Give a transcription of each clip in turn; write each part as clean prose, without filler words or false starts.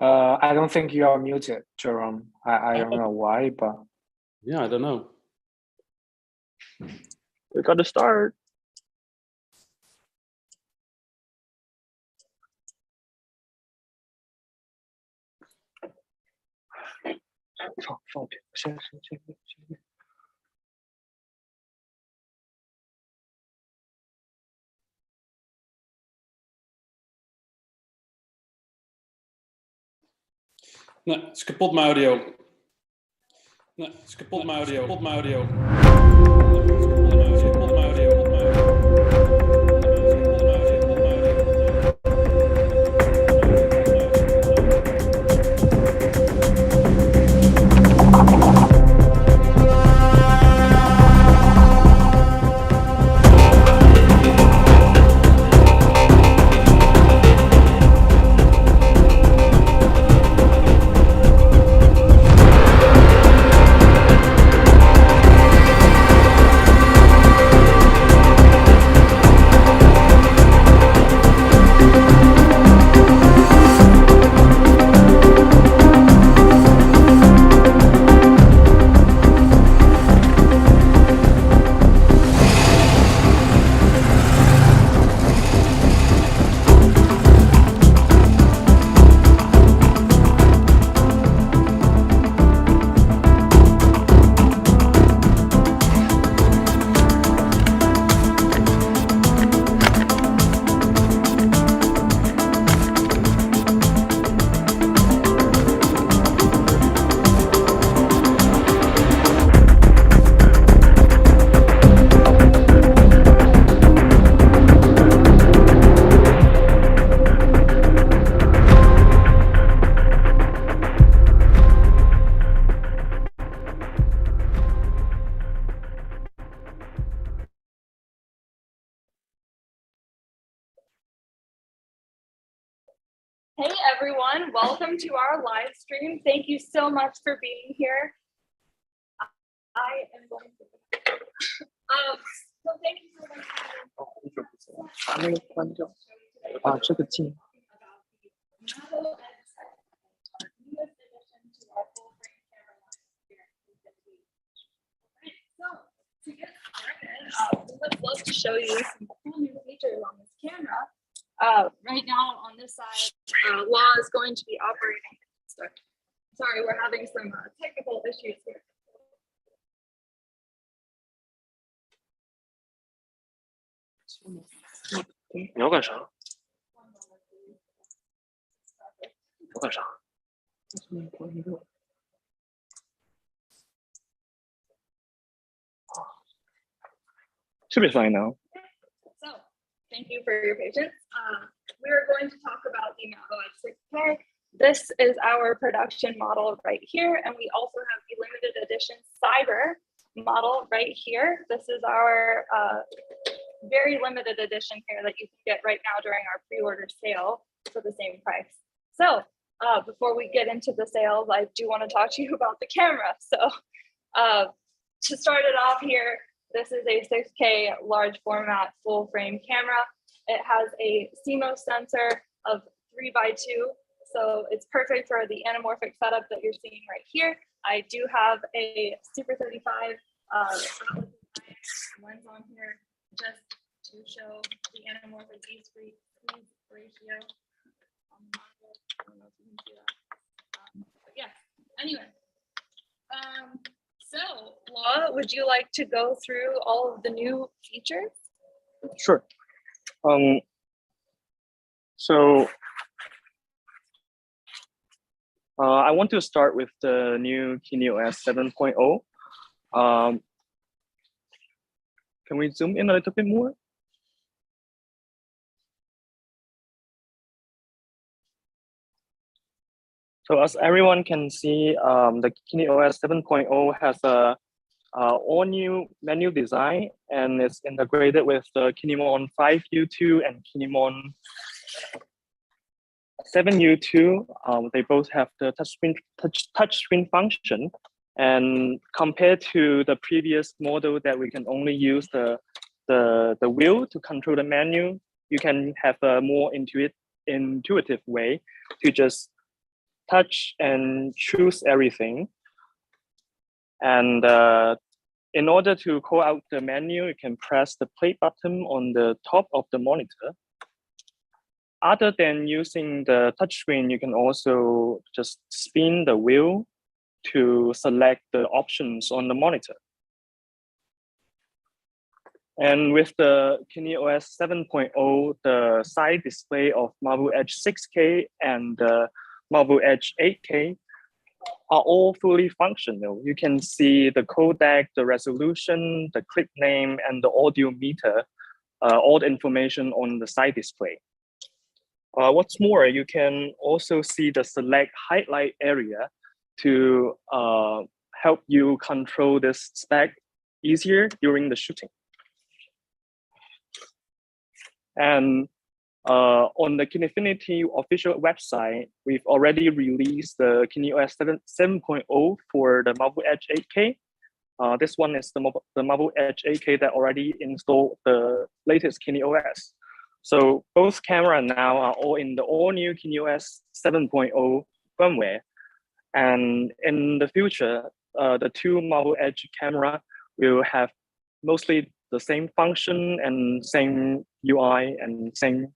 I don't think you are muted, Jerome. I don't know why, but yeah, I don't know. We got to start. Nee, het is kapot mijn audio. Nee, het is kapot mijn audio. Kapot mijn audio. Hey everyone, welcome to our live stream. Thank you so much for being here. I am going to so thank you so much for to get started, we would love to show you some cool new features on this camera. Right now on this side, Law is going to be operating. Sorry, we're having some technical issues here. Should be fine now. So, thank you for your patience. We're going to talk about the Mavo F6K. This is our production model right here, and we also have the limited edition Cyber model right here. This is our very limited edition here that you can get right now during our pre-order sale for the same price. So before we get into the sales, I do want to talk to you about the camera. So to start it off here, this is a 6K large format full frame camera. It has a CMOS sensor of 3x2. So it's perfect for the anamorphic setup that you're seeing right here. I do have a Super 35 lens on here just to show the anamorphic squeeze ratio. I don't know if you can see that. But yeah, anyway. So, Law, would you like to go through all of the new features? Sure. I want to start with the new KineOS 7.0. Can we zoom in a little bit more? So as everyone can see, the KineOS 7.0 has a all new menu design, and it's integrated with the Kinemon 5U2 and Kinemon 7U2. They both have the touchscreen function, and compared to the previous model that we can only use the wheel to control the menu, you can have a more intuitive way to just touch and choose everything. And in order to call out the menu, you can press the play button on the top of the monitor. Other than using the touchscreen, you can also just spin the wheel to select the options on the monitor. And with the KineOS 7.0, the side display of Mavo Edge 6K and the Mavo Edge 8K are all fully functional. You can see the codec, the resolution, the clip name, and the audio meter, all the information on the side display. What's more, you can also see the select highlight area to help you control this spec easier during the shooting. And on the Kinefinity official website, we've already released the KineOS 7.0 for the Mavo Edge 8K. This one is the Mavo Edge 8K that already installed the latest KineOS. So both cameras now are all in the all-new KineOS 7.0 firmware. And in the future, the two Mavo Edge camera will have mostly the same function and same UI and same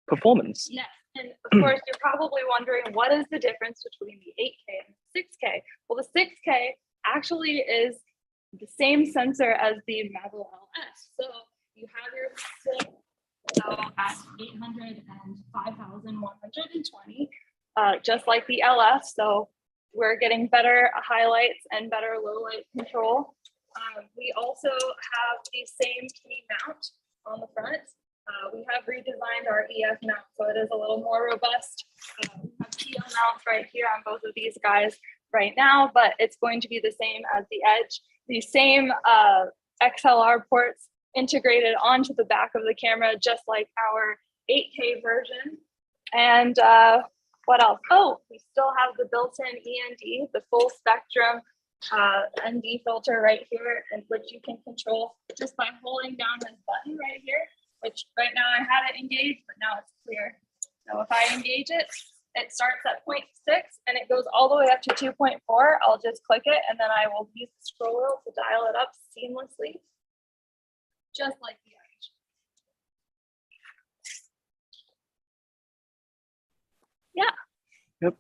performance. Yes, and of course, you're probably wondering, what is the difference between the 8K and the 6K? Well, the 6K actually is the same sensor as the Mavo LS. So you have your pixel at 800 and 5120, just like the LS. So we're getting better highlights and better low light control. We also have the same key mount on the front. We have redesigned our EF mount, so it is a little more robust. We have TL mounts right here on both of these guys right now, but it's going to be the same as the Edge. The same XLR ports integrated onto the back of the camera, just like our 8K version. And what else? Oh, we still have the built-in END, the full spectrum ND filter right here, and which you can control just by holding down this button right here, which right now I had it engaged, but now it's clear. So if I engage it, it starts at 0.6 and it goes all the way up to 2.4. I'll just click it and then I will use the scroll wheel to dial it up seamlessly, just like the Edge. Yeah. Yep.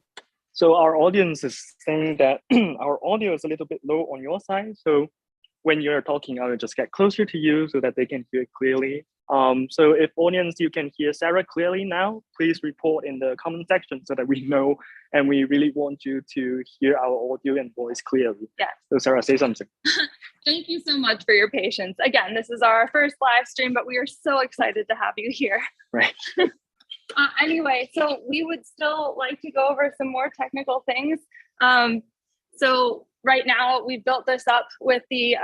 So our audience is saying that our audio is a little bit low on your side. So when you're talking, I will just get closer to you so that they can hear clearly. So if audience, you can hear Sarah clearly now, please report in the comment section so that we know, and we really want you to hear our audio and voice clearly. Yes. So Sarah, say something. Thank you so much for your patience. Again, this is our first live stream, but we are so excited to have you here. Right. Anyway, so we would still like to go over some more technical things. So right now we built this up with the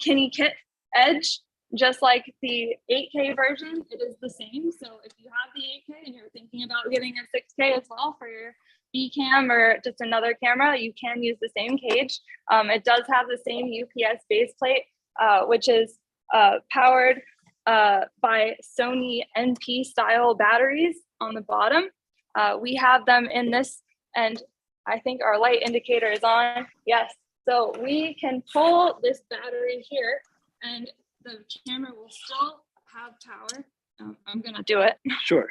KineKit Edge, just like the 8K version. It is the same. So if you have the 8K and you're thinking about getting a 6K as well for your B cam or just another camera, you can use the same cage. It does have the same UPS base plate, which is powered by Sony NP style batteries on the bottom. We have them in this, and I think our light indicator is on. Yes, so we can pull this battery here and the camera will still have power. I'm gonna do it. Sure.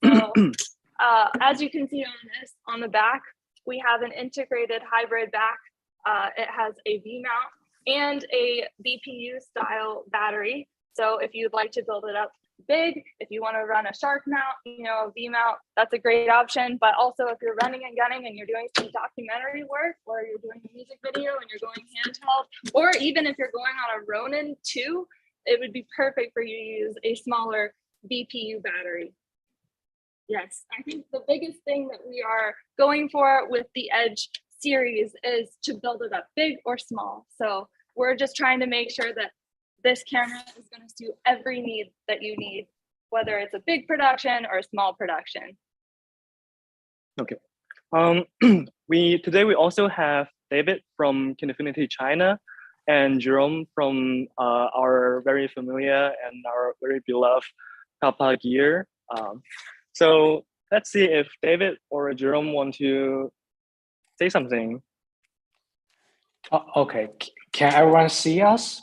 So, as you can see on this, on the back, we have an integrated hybrid back. It has a V mount and a BPU style battery. So if you'd like to build it up big, if you want to run a shark mount, you know, a V mount, that's a great option. But also if you're running and gunning and you're doing some documentary work, or you're doing a music video and you're going handheld, or even if you're going on a Ronin 2, it would be perfect for you to use a smaller BPU battery. Yes, I think the biggest thing that we are going for with the Edge series is to build it up big or small. So we're just trying to make sure that this camera is going to suit every need that you need, whether it's a big production or a small production. Okay. Today we also have David from Kinefinity China and Jerome from our very familiar and our very beloved Kappa Gear. So let's see if David or Jerome want to say something. Oh, okay. Can everyone see us?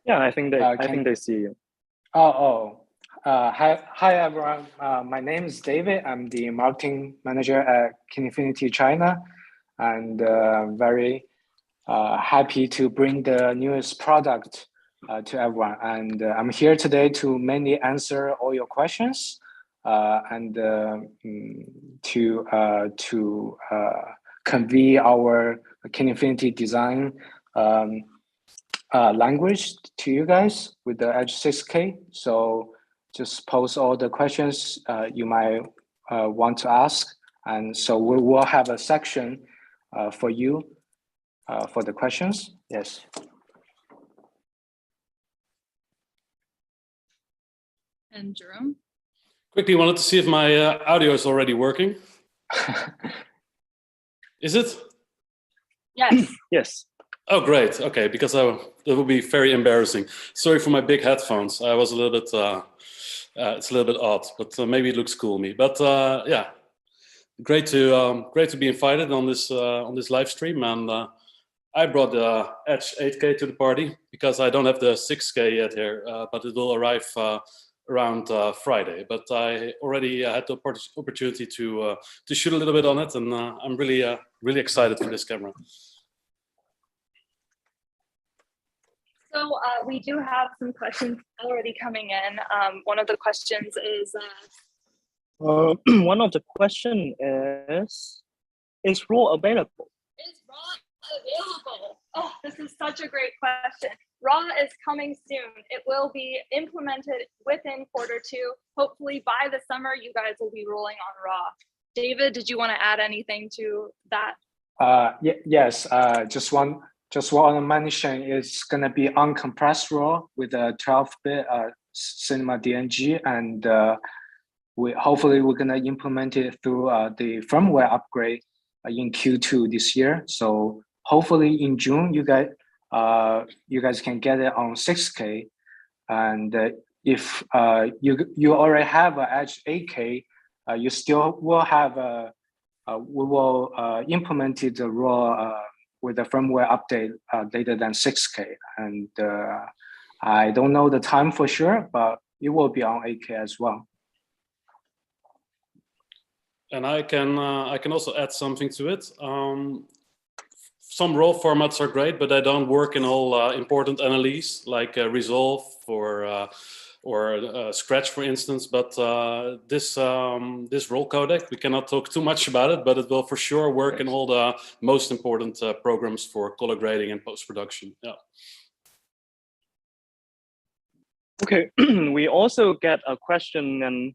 Yeah, I think Can- they see you. Hi everyone. My name is David. I'm the marketing manager at Kinefinity China, and very happy to bring the newest product to everyone. And I'm here today to mainly answer all your questions and to convey our Kinefinity design language to you guys with the Edge 6K. So just post all the questions you might want to ask. And so we will have a section for you for the questions. Yes. And Jerome? Quickly wanted to see if my audio is already working. Is it? Yes. Yes. Oh, great. Okay, because that would be very embarrassing. Sorry for my big headphones. I was a little bit, it's a little bit odd, but maybe it looks cool me. But yeah, great to be invited on this live stream. And I brought the Edge 8K to the party because I don't have the 6K yet here, but it will arrive around Friday. But I already had the opportunity to shoot a little bit on it, and I'm really excited for this camera. So we do have some questions already coming in. One of the questions is, one of the question is RAW available? is RAW available? Oh, this is such a great question. RAW is coming soon. It will be implemented within Q2. Hopefully by the summer, you guys will be rolling on RAW. David, did you want to add anything to that? Yes. Just want to mention it's gonna be uncompressed RAW with a 12-bit cinema DNG, and hopefully we're gonna implement it through the firmware upgrade in Q2 this year. So hopefully in June you guys can get it on 6K, and if you already have an Edge 8K, you still will have we will implement the RAW with a firmware update later than 6K, and I don't know the time for sure, but it will be on 8K as well. And I can also add something to it. Some RAW formats are great, but they don't work in all important NLEs like Resolve or Scratch, for instance. But this RAW codec, we cannot talk too much about it, but it will for sure work in all the most important programs for color grading and post-production. Yeah. Okay, we also get a question, and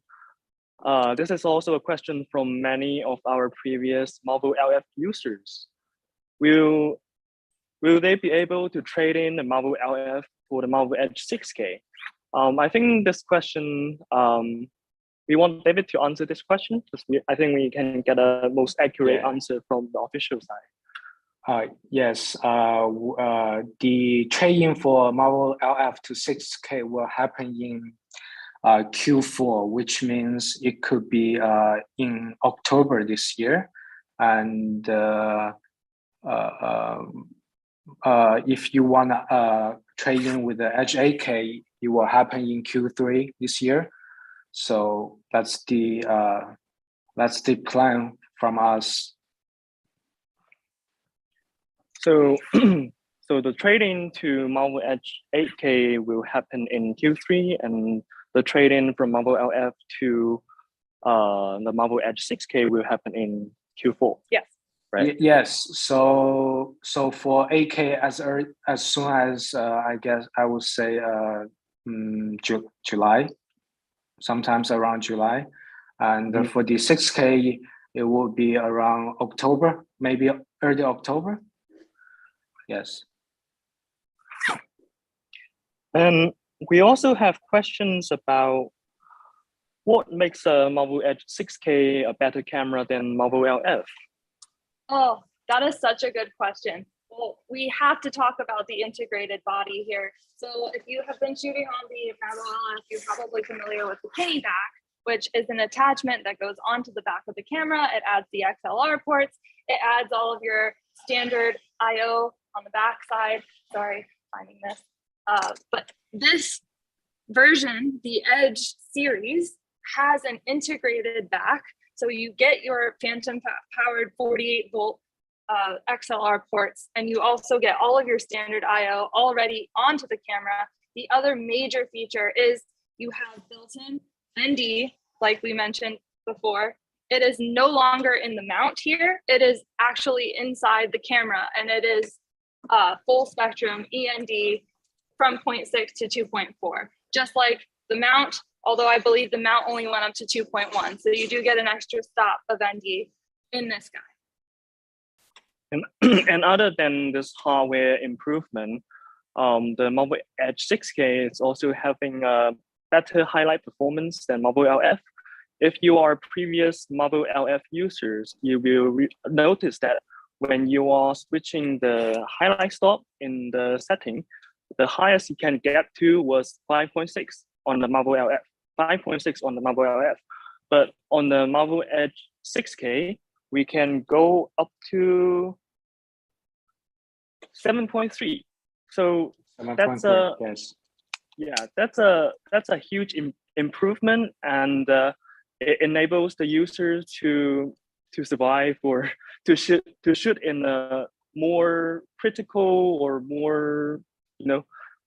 this is also a question from many of our previous Mavo LF users. Will they be able to trade in the Mavo LF for the Mavo Edge 6K? I think this question, we want David to answer this question because I think we can get a most accurate answer from the official side. Yes, the trade-in for Mavo LF to 6K will happen in Q4, which means it could be in October this year. And if you want to trade in with the Edge 8K, it will happen in Q3 this year. So that's the plan from us. So, so the trade-in to Mavo Edge 8K will happen in Q3, and the trade-in from Mavo LF to the Mavo Edge 6K will happen in Q4. Yes. Right? Yes. So for 8K as soon as I guess I would say July, sometimes around July, and for the 6K it will be around October, maybe early October. Yes. And we also have questions about what makes a Mavo Edge 6K a better camera than Mavo LF? Oh, that is such a good question. Well, we have to talk about the integrated body here. So if you have been shooting on the Mavo LF, you're probably familiar with the Kineback. which is an attachment that goes onto the back of the camera. It adds the XLR ports. It adds all of your standard I/O on the back side. Sorry, finding this. But this version, the Edge series, has an integrated back. So you get your phantom powered 48 volt XLR ports, and you also get all of your standard I/O already onto the camera. The other major feature is you have built-in ND, like we mentioned before. It is no longer in the mount here. It is actually inside the camera, and it is full spectrum END from 0.6 to 2.4, just like the mount, although I believe the mount only went up to 2.1. So you do get an extra stop of ND in this guy. And other than this hardware improvement, the Mavo Edge 6K is also having a better highlight performance than Mavo LF. If you are previous Mavo LF users, you will notice that when you are switching the highlight stop in the setting, the highest you can get to was 5.6 on the Mavo LF, 5.6 on the Mavo LF. But on the Mavo Edge 6K, we can go up to 7.3. So that's a yes. Yeah, that's a huge improvement, and it enables the users to survive or to shoot in a more critical or more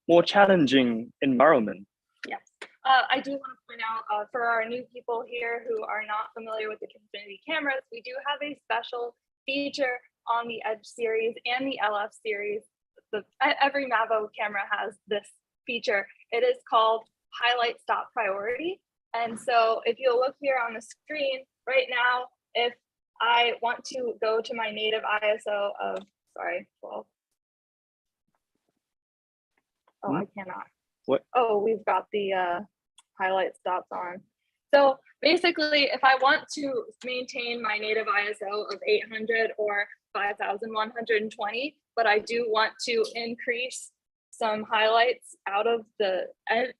more challenging environment. Yes, I do want to point out for our new people here who are not familiar with the Confinity cameras, we do have a special feature on the Edge series and the LF series. Every Mavo camera has this feature. It is called highlight stop priority. And so if you'll look here on the screen right now, if I want to go to my native ISO of, sorry, 12. Oh, I cannot. What? Oh, we've got the highlight stops on. So basically, if I want to maintain my native ISO of 800 or 5120, but I do want to increase some highlights out of the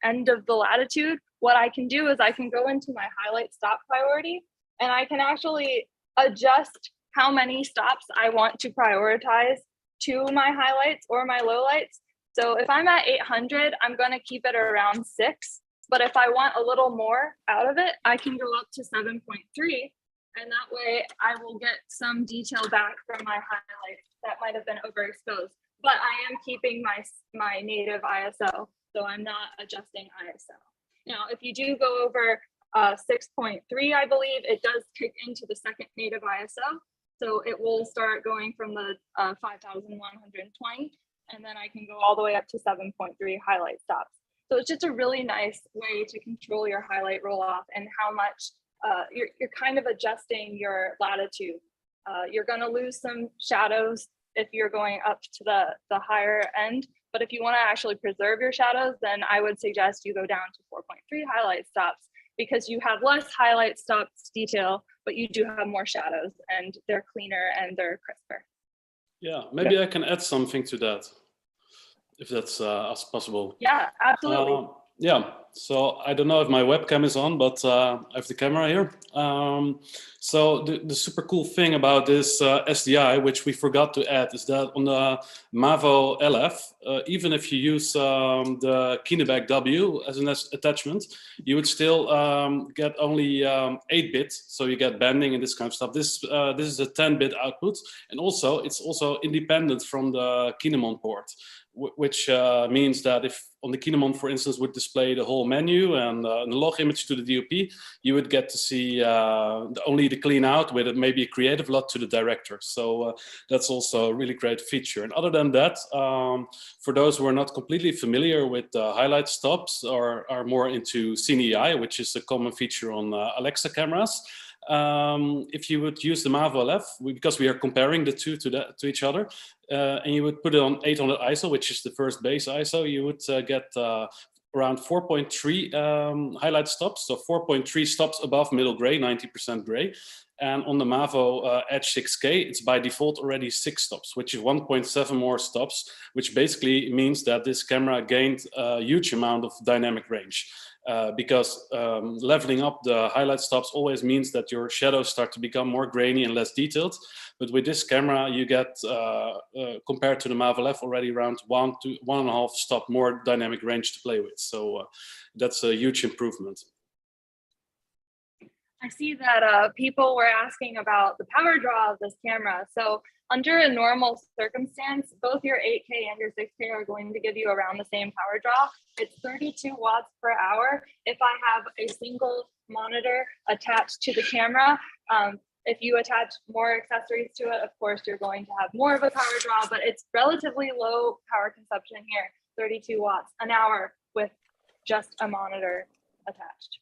end of the latitude, what I can do is I can go into my highlight stop priority, and I can actually adjust how many stops I want to prioritize to my highlights or my lowlights. So if I'm at 800, I'm going to keep it around 6. But if I want a little more out of it, I can go up to 7.3. And that way I will get some detail back from my highlights that might have been overexposed. But I am keeping my native ISO, so I'm not adjusting ISO. Now, if you do go over 6.3, I believe, it does kick into the second native ISO. So it will start going from the 5120, and then I can go all the way up to 7.3 highlight stops. So it's just a really nice way to control your highlight roll off and how much you're kind of adjusting your latitude. You're going to lose some shadows if you're going up to the higher end. But if you want to actually preserve your shadows, then I would suggest you go down to 4.3 highlight stops, because you have less highlight stops detail, but you do have more shadows, and they're cleaner and they're crisper. Yeah, maybe I can add something to that, if that's possible. Yeah, absolutely. Yeah, so I don't know if my webcam is on, but I have the camera here. So the super cool thing about this SDI, which we forgot to add, is that on the Mavo LF, even if you use the Kineback W as an attachment, you would still get only 8-bit. So you get banding and this kind of stuff. This is a 10-bit output, and also it's also independent from the Kinemon port, which means that if on the Kinemon, for instance, would display the whole menu and the log image to the DOP, you would get to see only the clean out with maybe a creative LUT to the director. So that's also a really great feature. And other than that, for those who are not completely familiar with highlight stops or are more into CineEye, which is a common feature on Alexa cameras, if you would use the Mavo LF, because we are comparing the two to each other, and you would put it on 800 ISO, which is the first base ISO, you would get around 4.3 highlight stops, so 4.3 stops above middle gray, 90% gray. And on the Mavo Edge 6K, it's by default already 6 stops, which is 1.7 more stops, which basically means that this camera gained a huge amount of dynamic range. because leveling up the highlight stops always means that your shadows start to become more grainy and less detailed. But with this camera, you get, compared to the Mavo F, already around 1 to 1.5 stop more dynamic range to play with. So that's a huge improvement. I see that people were asking about the power draw of this camera. So under a normal circumstance, both your 8K and your 6K are going to give you around the same power draw. It's 32 watts per hour. If I have a single monitor attached to the camera, if you attach more accessories to it, of course, you're going to have more of a power draw, but it's relatively low power consumption here, 32 watts an hour with just a monitor attached.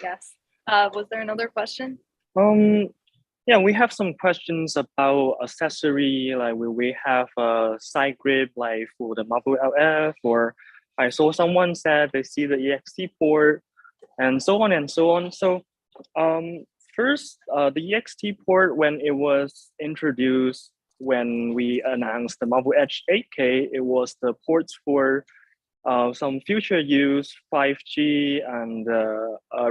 Yes. Was there another question? Yeah, we have some questions about accessory, like will we have a side grip like for the Mavo LF, or I saw someone said they see the EXT port and so on and so on. So first, the EXT port, when it was introduced, when we announced the Mavo Edge 8K, it was the ports for some future use, 5G and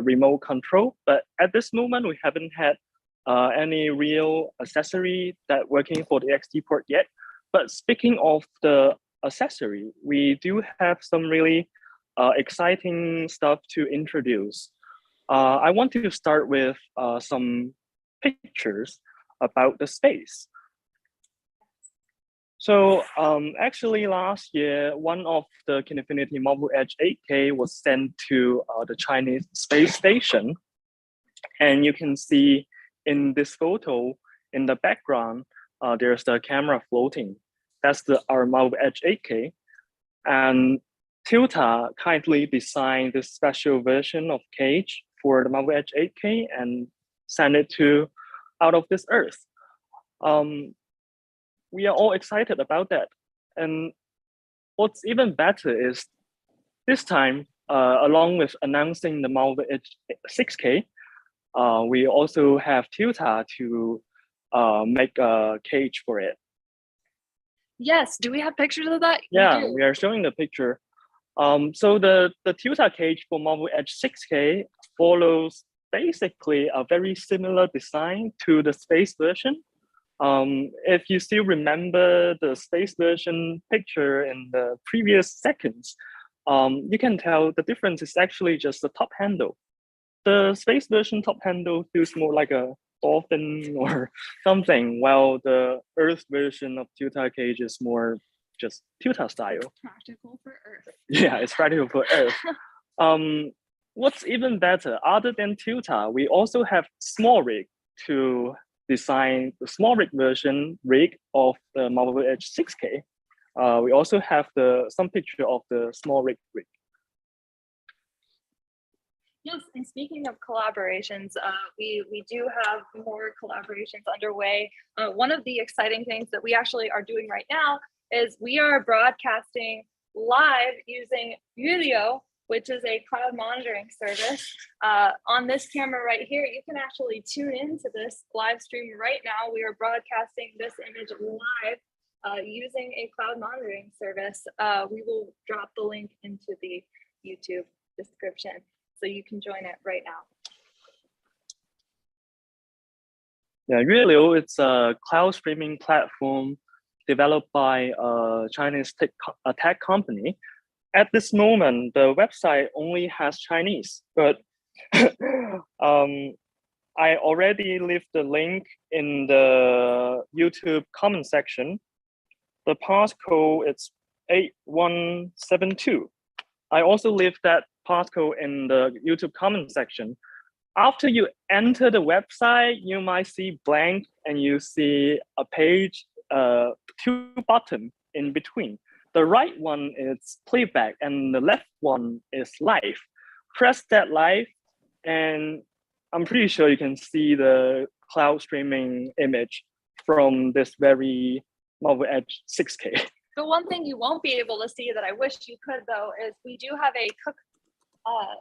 remote control. But at this moment, we haven't had any real accessory that working for the XT port yet. But speaking of the accessory, we do have some really exciting stuff to introduce. I want to start with some pictures about the space. So actually last year, one of the Kinefinity Mavo Edge 8K was sent to the Chinese space station. And you can see in this photo, in the background, there's the camera floating. That's our Mavo Edge 8K. And Tilta kindly designed this special version of cage for the Mavo Edge 8K and sent it to out of this earth. We are all excited about that. And what's even better is this time, along with announcing the Mavo Edge 6K, we also have Tilta to make a cage for it. Yes, do we have pictures of that? Yeah, we are showing the picture. So the Tilta cage for Mavo Edge 6K follows basically a very similar design to the space version. If you still remember the space version picture in the previous seconds, you can tell the difference is actually just the top handle. The space version top handle feels more like a dolphin or something, while the Earth version of Tilta cage is more just Tilta style. Practical for Earth. Yeah, it's practical for Earth. What's even better, other than Tilta, we also have small rig to design the small rig version rig of the Mavo Edge 6K. We also have some picture of the small rig. Yes, and speaking of collaborations, we do have more collaborations underway. One of the exciting things that we actually are doing right now is we are broadcasting live using Readout, which is a cloud monitoring service. On this camera right here, you can actually tune into this live stream right now. We are broadcasting this image live using a cloud monitoring service. We will drop the link into the YouTube description, so you can join it right now. Yeah, Readout, it's a cloud streaming platform developed by a Chinese tech company. At this moment, the website only has Chinese, but I already left the link in the YouTube comment section. The passcode is 8172. I also left that passcode in the YouTube comment section. After you enter the website, you might see blank and you see a page, 2 buttons in between. The right one is playback and the left one is live. Press that live and I'm pretty sure you can see the cloud streaming image from this very Mavo Edge 6K. The one thing you won't be able to see that I wish you could though is we do have a Cook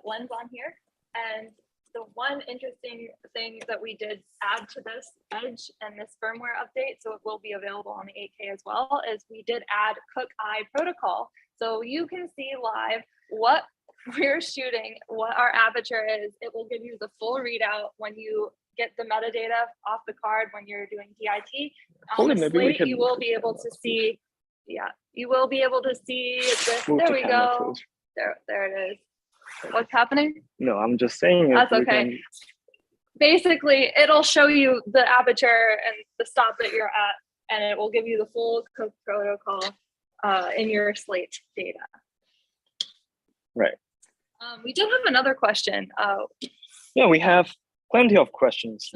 lens on here, and the one interesting thing that we did add to this Edge and this firmware update, so it will be available on the 8K as well, is we did add Cook Eye protocol. So you can see live what we're shooting, what our aperture is, it will give you the full readout when you get the metadata off the card when you're doing DIT. On the slate, you will be able to see, you will be able to see this. There we go. There it is. What's happening? No, I'm just saying. That's okay. Basically, it'll show you the aperture and the stop that you're at, and it will give you the full Cook protocol in your slate data. Right. We do have another question. Yeah, we have plenty of questions.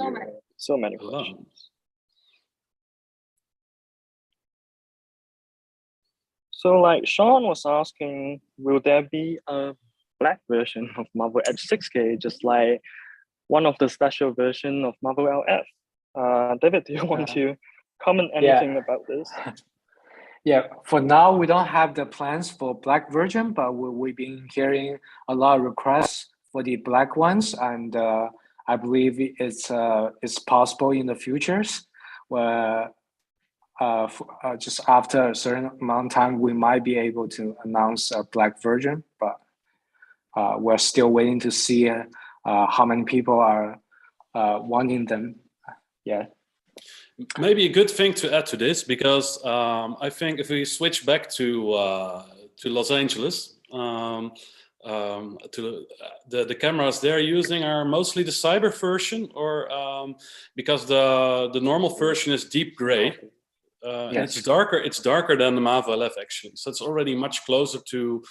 So many questions. So like Sean was asking, will there be a black version of Mavo Edge 6K, just like one of the special version of Mavo LF? David, do you want to comment anything about this? Yeah, for now, we don't have the plans for black version, but we've been hearing a lot of requests for the black ones. And I believe it's possible in the futures where just after a certain amount of time, we might be able to announce a black version, but we're still waiting to see how many people are wanting them. Yeah. Maybe a good thing to add to this, because I think if we switch back to Los Angeles, to the cameras they're using are mostly the cyber version, or because the normal version is deep gray. And it's darker than the Mavo LF actually. So it's already much closer to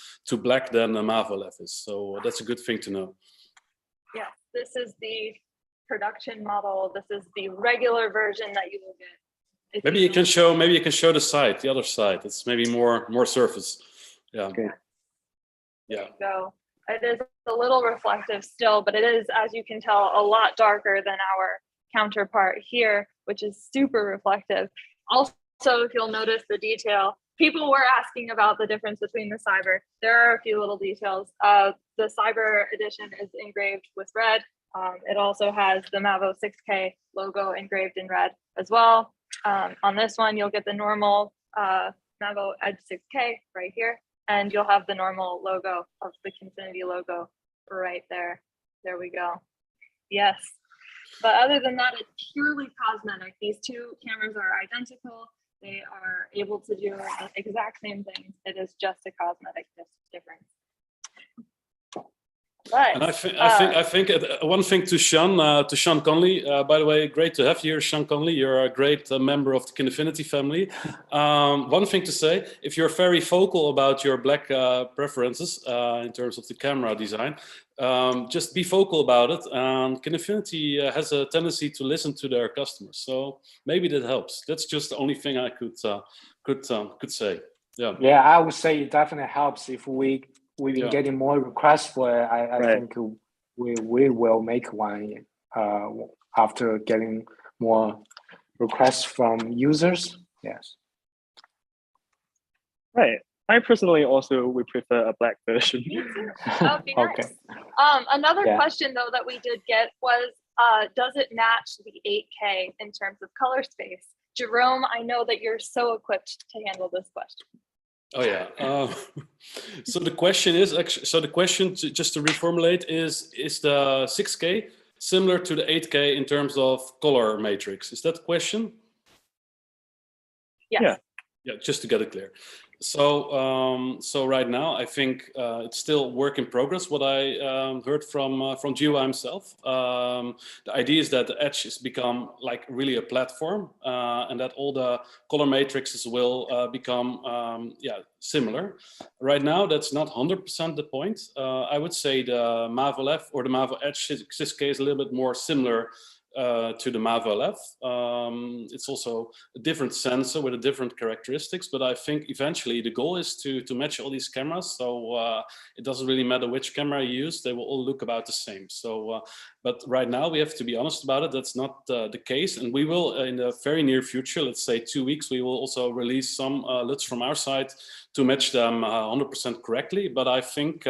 black than the Mavo LF is. So that's a good thing to know. Yeah, this is the production model. This is the regular version that you will get. Maybe you can show the side, the other side. It's maybe more surface. Yeah. Okay. Yeah. So it is a little reflective still, but it is, as you can tell, a lot darker than our counterpart here, which is super reflective. Also, if you'll notice the detail, people were asking about the difference between the cyber. There are a few little details. The cyber edition is engraved with red. It also has the Mavo 6K logo engraved in red as well. On this one, you'll get the normal Mavo Edge 6K right here, and you'll have the normal logo of the Confinity logo right there. There we go. Yes. But other than that, it's purely cosmetic. These two cameras are identical. They are able to do the exact same things. It is just a cosmetic difference. But, and I think one thing to Sean Conley. By the way, great to have you here, Sean Conley. You're a great member of the Kinefinity family. One thing to say: if you're very vocal about your black preferences in terms of the camera design, just be vocal about it. Kinefinity has a tendency to listen to their customers, so maybe that helps. That's just the only thing I could say. Yeah. Yeah, I would say it definitely helps if we've been getting more requests for it. I think we will make one after getting more requests from users. Yes. Right. I personally also would prefer a black version. Me too. That would be nice. Another question though that we did get was, does it match the 8K in terms of color space? Jerome, I know that you're so equipped to handle this question. Oh yeah. So the question is actually, just to reformulate is the 6K similar to the 8K in terms of color matrix? Is that the question? Yes. Yeah, just to get it clear. So right now, I think it's still work in progress. What I heard from GUI himself, the idea is that the Edge has become like really a platform, and that all the color matrices will become similar. Right now, that's not 100% the point. I would say the Mavo LF or the Mavo Edge 6K is a little bit more similar to the Mavo LF. It's also a different sensor with a different characteristics, but I think eventually the goal is to match all these cameras. So it doesn't really matter which camera you use, they will all look about the same. So, but right now we have to be honest about it, that's not the case. And we will, in the very near future, let's say 2 weeks, we will also release some LUTs from our side to match them 100% correctly. But I think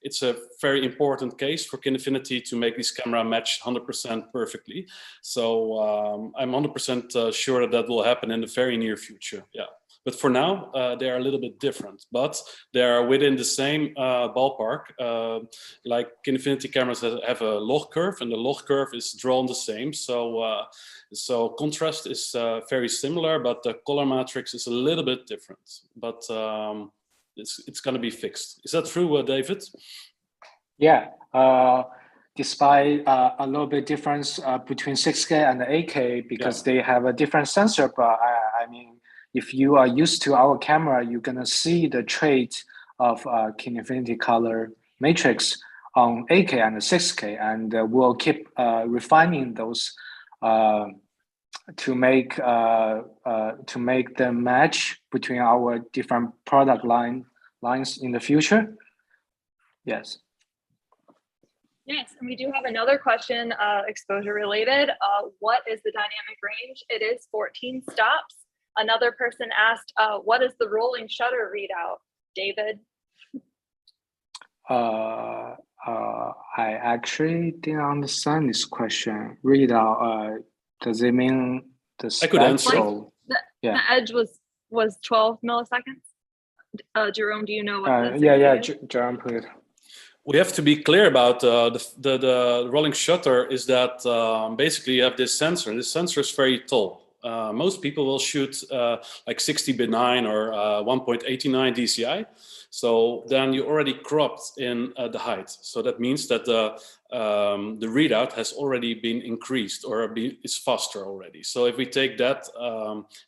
it's a very important case for Kinefinity to make this camera match 100% perfectly. So I'm 100% sure that will happen in the very near future. Yeah. But for now, they are a little bit different, but they are within the same ballpark. Like Kinefinity cameras have a log curve, and the log curve is drawn the same. So contrast is very similar, but the color matrix is a little bit different. But it's going to be fixed. Is that true, David? Yeah. Despite a little bit difference between 6K and the 8K, because they have a different sensor, but I mean, if you are used to our camera, you're gonna see the trait of Kinefinity color matrix on 8K and 6K, and we'll keep refining those to make the match between our different product lines in the future. Yes. Yes, and we do have another question, exposure related. What is the dynamic range? It is 14 stops. Another person asked, what is the rolling shutter readout? David? I actually didn't understand this question. Readout, does it mean the I could answer. The edge was 12 milliseconds. Jerome, do you know what Jerome, please. We have to be clear about the rolling shutter is that basically you have this sensor, and this sensor is very tall. Most people will shoot like 60:9 or 1.89 DCI. So then you already cropped in the height. So that means that the readout has already been increased or is faster already. So if we take that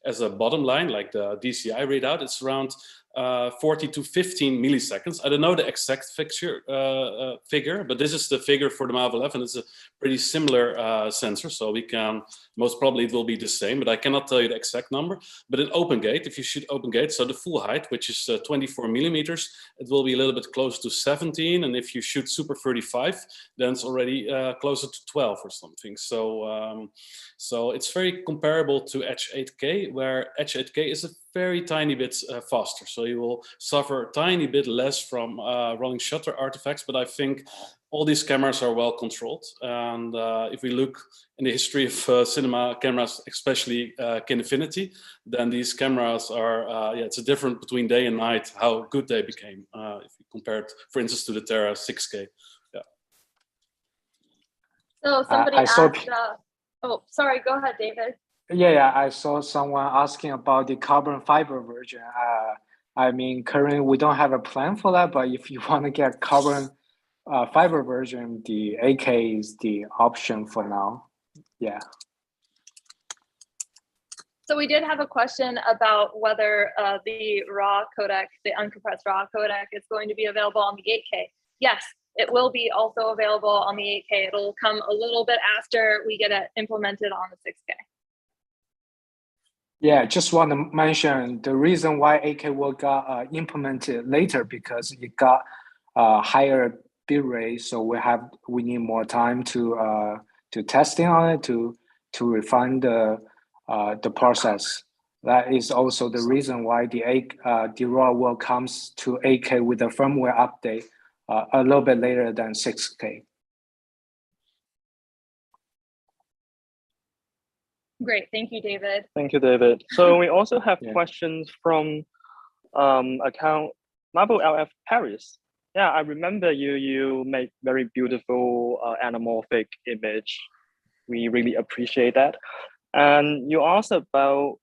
as a bottom line, like the DCI readout, it's around 40 to 15 milliseconds. I don't know the exact figure, but this is the figure for the Mavo 11. It's a pretty similar sensor, so we can, most probably it will be the same, but I cannot tell you the exact number. But in open gate, if you shoot open gate, so the full height, which is 24 millimeters, it will be a little bit close to 17. And if you shoot Super 35, then it's already closer to 12 or something. So, so it's very comparable to Edge 8K, where Edge 8K is a very tiny bit faster. So you will suffer a tiny bit less from rolling shutter artifacts, but I think all these cameras are well controlled. And if we look in the history of cinema cameras, especially Kinefinity, then these cameras are, it's a difference between day and night, how good they became, if you compare it, for instance, to the Terra 6K. Yeah. So somebody asked, oh, sorry, go ahead, David. Yeah, I saw someone asking about the carbon fiber version. I mean, currently we don't have a plan for that, but if you want to get carbon fiber version, the 8K is the option for now. Yeah. So we did have a question about whether the raw codec, the uncompressed raw codec, is going to be available on the 8K. Yes, it will be also available on the 8K. It'll come a little bit after we get it implemented on the 6K. Yeah, just want to mention the reason why 8K will got implemented later, because it got higher bit rate, so we need more time to testing on it to refine the process. That is also the reason why the raw will comes to 8K with a firmware update a little bit later than 6K. Great, thank you, David. Thank you, David. So we also have questions from account Mavo LF Paris. Yeah, I remember you make very beautiful anamorphic image. We really appreciate that. And you asked about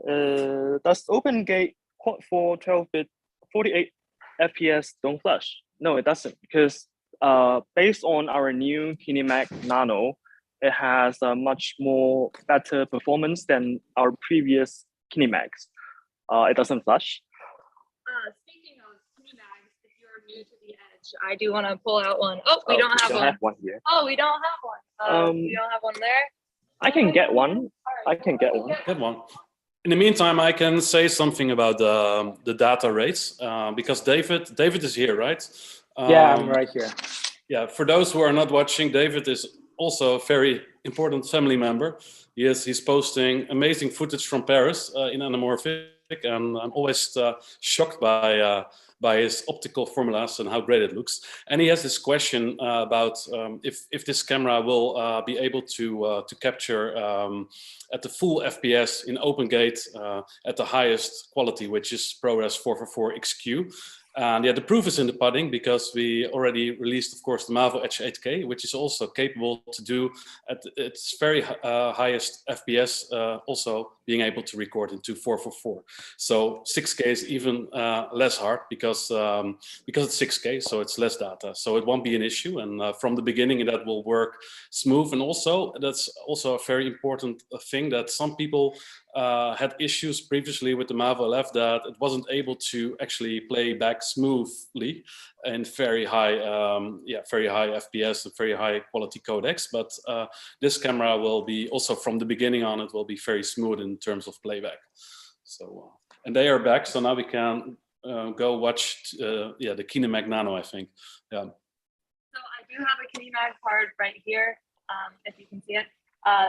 does OpenGate quad 4 12-bit 48 FPS don't flash? No, it doesn't, because based on our new KineMag Nano, it has a much more better performance than our previous KineMags. It doesn't flash. Speaking of KineMags, if you're new to the Edge, I do want to pull out one. Oh, we don't have one. Have one here. Oh, we don't have one. We don't have one there. I can get one. I can get one. Get one. In the meantime, I can say something about the data rates because David is here, right? Yeah, I'm right here. Yeah, for those who are not watching, David is also a very important family member. He's posting amazing footage from Paris in anamorphic. and I'm always shocked by his optical formulas and how great it looks. And he has this question about if this camera will be able to capture at the full FPS in open gate at the highest quality, which is ProRes 444 XQ. And yeah, the proof is in the pudding, because we already released, of course, the Mavo Edge 8K, which is also capable to do at its very highest FPS, also being able to record into 444. So 6K is even less hard because it's 6K, so it's less data. So it won't be an issue, and from the beginning that will work smooth. And also, that's also a very important thing, that some people had issues previously with the Mavo LF that it wasn't able to actually play back smoothly in very high FPS and very high quality codecs. But this camera will be also from the beginning on, it will be very smooth in terms of playback. So and they are back, so now we can go watch the KineMag Nano, I think. Yeah. So I do have a KineMag card right here, if you can see it.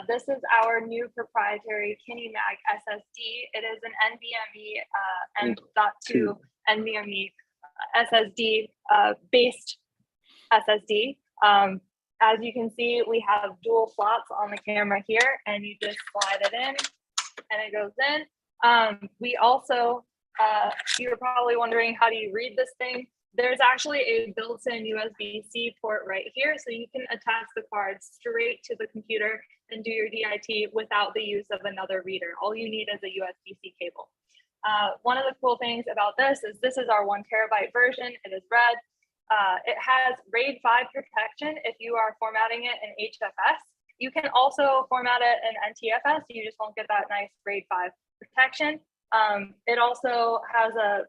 This is our new proprietary KineMag SSD. It is an NVMe M.2 NVMe SSD based SSD. As you can see, we have dual slots on the camera here, and you just slide it in and it goes in. We also, you're probably wondering, how do you read this thing? There's actually a built-in USB-C port right here, so you can attach the card straight to the computer and do your DIT without the use of another reader. All you need is a USB-C cable. One of the cool things about this is our 1 terabyte version. It is red. It has RAID 5 protection if you are formatting it in HFS. You can also format it in NTFS. You just won't get that nice RAID 5 protection. It also has a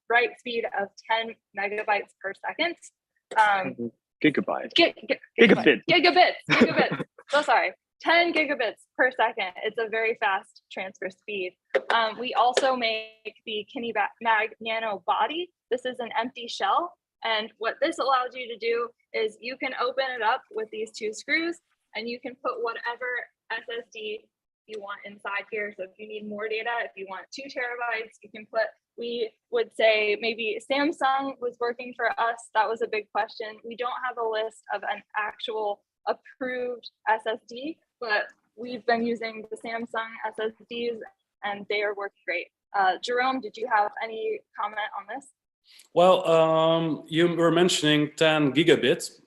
write speed of 10 megabytes per second. Gigabits. So sorry, 10 gigabits per second. It's a very fast transfer speed. We also make the KineMag Nano body. This is an empty shell. And what this allows you to do is you can open it up with these 2 screws, and you can put whatever SSD you want inside here. So if you need more data, if you want 2 terabytes, you can put, we would say maybe Samsung was working for us. That was a big question. We don't have a list of an actual approved SSD, but we've been using the Samsung SSDs and they are working great. Jerome, did you have any comment on this? Well, you were mentioning 10 gigabits.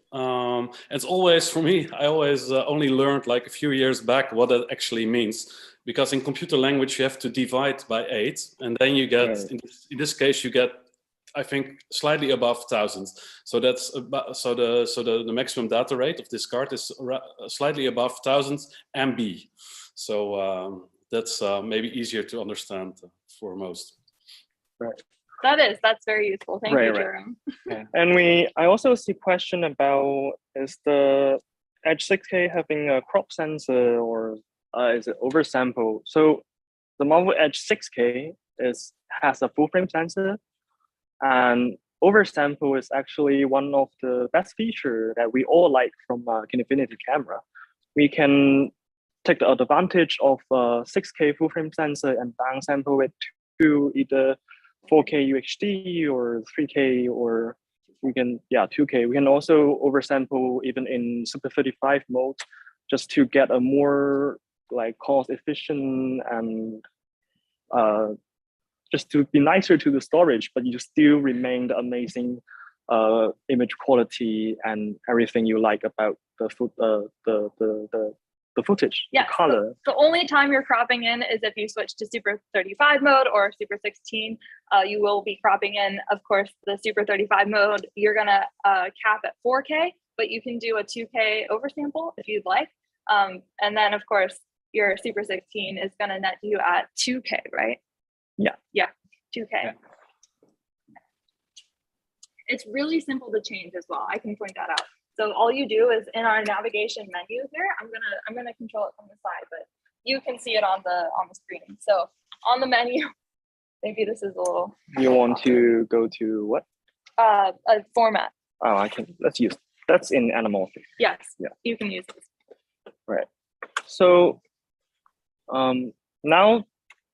It's always, for me, I always only learned like a few years back what that actually means. Because in computer language, you have to divide by 8, and then you get, right, in this case, you get, I think, slightly above 1,000. So that's about, so the maximum data rate of this card is slightly above 1,000 MB. So that's maybe easier to understand for most. Right. That's very useful. Thank you, Jerome. Yeah. And I also see question about, is the Edge 6K having a crop sensor, or is it oversample? So the Mavo Edge 6K has a full frame sensor, and oversample is actually one of the best features that we all like from Kinefinity camera. We can take the advantage of 6K full frame sensor and downsample it to either 4K UHD or 3K, or we can, 2K. We can also oversample even in Super 35 mode, just to get a more like cost efficient and just to be nicer to the storage, but you still remain the amazing image quality and everything you like about the footage, yeah, the color. The only time you're cropping in is if you switch to Super 35 mode or Super 16. You will be cropping in, of course, the Super 35 mode. You're gonna cap at 4K, but you can do a 2K oversample if you'd like. And then, of course, your Super 16 is gonna net you at 2K, right? Yeah. Yeah, 2K. Yeah. It's really simple to change as well. I can point that out. So all you do is in our navigation menu here, I'm gonna control it from the side, but you can see it on the screen. So on the menu, maybe this is a little. You want to go to what? A format. Oh, I can. Let's use. That's in anamorphic. Yes. Yeah. You can use this. Right. So now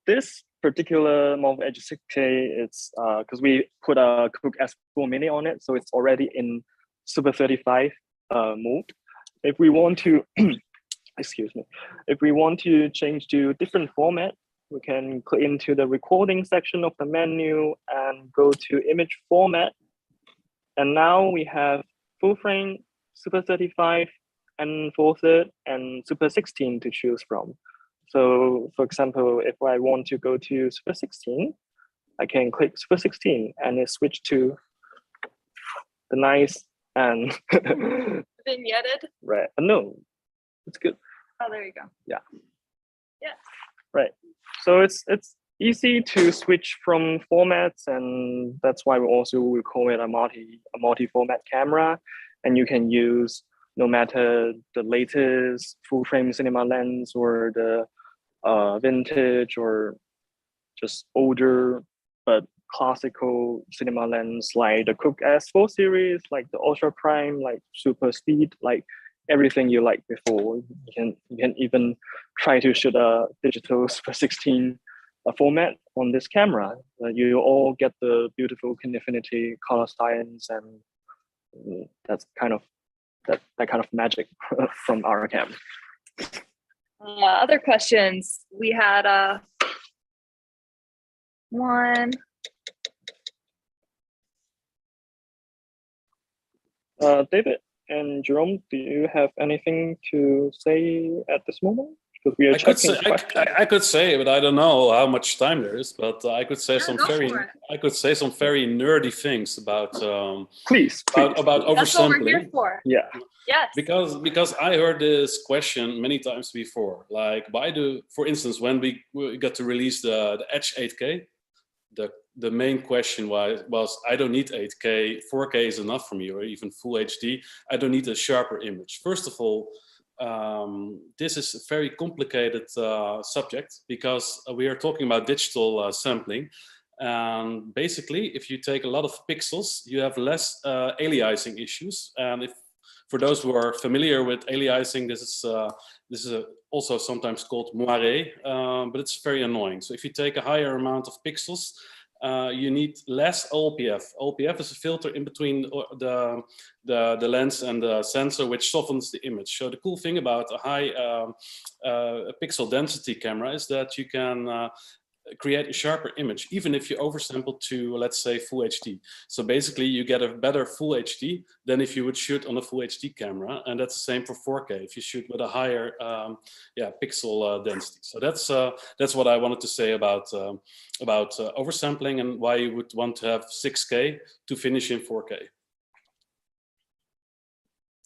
this particular Mavo Edge 6K, it's because we put a Cook S4 Mini on it, so it's already in Super 35 mode. If we want to, excuse me, if we want to change to different format, we can click into the recording section of the menu and go to image format. And now we have full frame, Super 35, and 4/3, and Super 16 to choose from. So for example, if I want to go to Super 16, I can click Super 16 and it switch to the nice and Vignetted. right. No, it's good. Oh, there you go. Yeah. Yeah. Right. So it's easy to switch from formats, and that's why we call it a multi-format camera. And you can use no matter the latest full frame cinema lens or the vintage or just older but classical cinema lens like the Cooke S4 series, like the Ultra Prime, like Super Speed, like everything you liked before. You can even try to shoot a digital Super 16 format on this camera. You all get the beautiful Kinefinity color science, and that's kind of that kind of magic from our camera. Other questions? We had one. David and Jerome, do you have anything to say at this moment? Because we are checking. I could say, but I don't know how much time there is. But I could say Yeah, some very nerdy things about please. about oversampling. That's what we're here for. Yeah. Yes. Because I heard this question many times before. Like, why do, for instance, when we got to release the Edge 8K, the main question was I don't need 8K, 4K is enough for me, or even full HD. I don't need a sharper image. First of all, this is a very complicated subject because we are talking about digital sampling. And basically, if you take a lot of pixels, you have less aliasing issues. And if for those who are familiar with aliasing, this is also sometimes called moiré, but it's very annoying. So if you take a higher amount of pixels, you need less OLPF. OLPF is a filter in between the lens and the sensor, which softens the image. So the cool thing about a high pixel density camera is that you can create a sharper image, even if you oversample to, let's say, full HD. So basically you get a better full HD than if you would shoot on a full HD camera. And that's the same for 4K, if you shoot with a higher pixel density. So that's what I wanted to say about oversampling and why you would want to have 6K to finish in 4K.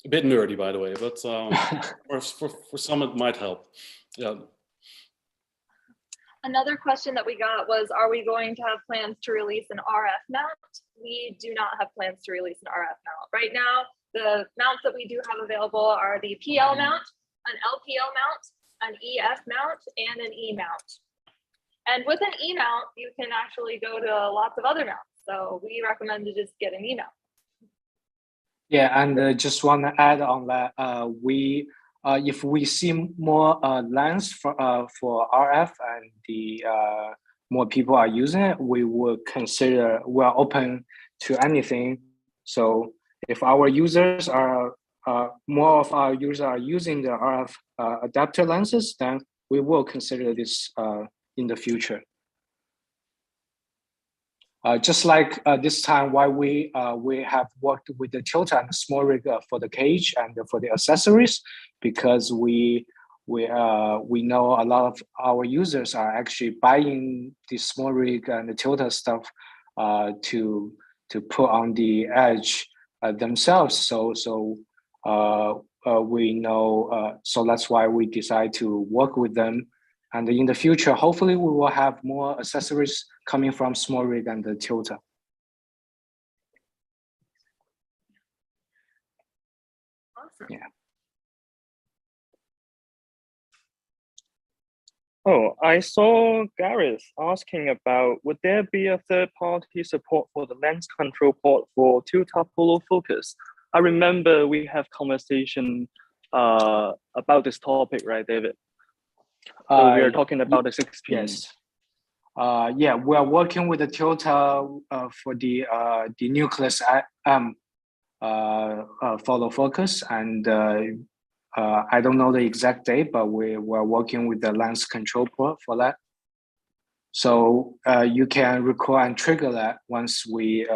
A bit nerdy, by the way, but for some it might help. Yeah. Another question that we got was, are we going to have plans to release an RF mount? We do not have plans to release an RF mount. Right now, the mounts that we do have available are the PL mount, an LPL mount, an EF mount, and an E mount. And with an E mount, you can actually go to lots of other mounts. So we recommend to just get an E mount. Yeah, and just want to add on that, if we see more lens for RF and the more people are using it, we will consider, we're open to anything. So if our users are more of our users are using the RF adapter lenses, then we will consider this in the future. Just like this time, why we have worked with the Tilta and the small rig for the cage and for the accessories, because we know a lot of our users are actually buying the small rig and the Tilta stuff to put on the Edge themselves. So we know. So that's why we decide to work with them. And in the future, hopefully, we will have more accessories coming from small rig and the Tilta. Awesome. Yeah. Oh, I saw Gareth asking about, would there be a third-party support for the lens control port for Tilta Autofocus? I remember we have conversation about this topic, right, David? So we are talking about the 6P. Yes. Yeah, we are working with the tilter for the nucleus M follow focus, and I don't know the exact date, but we're working with the lens control port for that. So you can record and trigger that once we